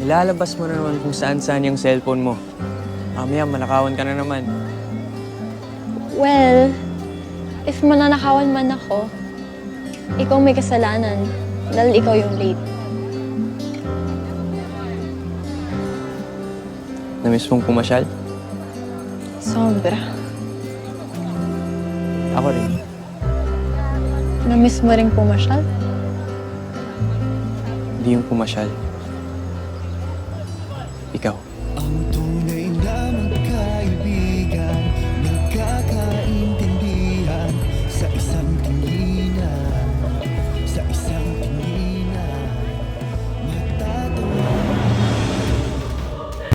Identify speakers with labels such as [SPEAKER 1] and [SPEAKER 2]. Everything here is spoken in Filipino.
[SPEAKER 1] Ilalabas mo na naman kung saan-saan yung cellphone mo. Mamaya, manakawan ka na naman.
[SPEAKER 2] Well, if mananakawan man ako, ikaw may kasalanan dahil ikaw yung late.
[SPEAKER 1] Namiss mong pumasyal?
[SPEAKER 2] Sobra.
[SPEAKER 1] Ako rin.
[SPEAKER 2] Namiss mo rin pumasyal?
[SPEAKER 1] Hindi yung pumasyal. Ikaw.
[SPEAKER 3] Ang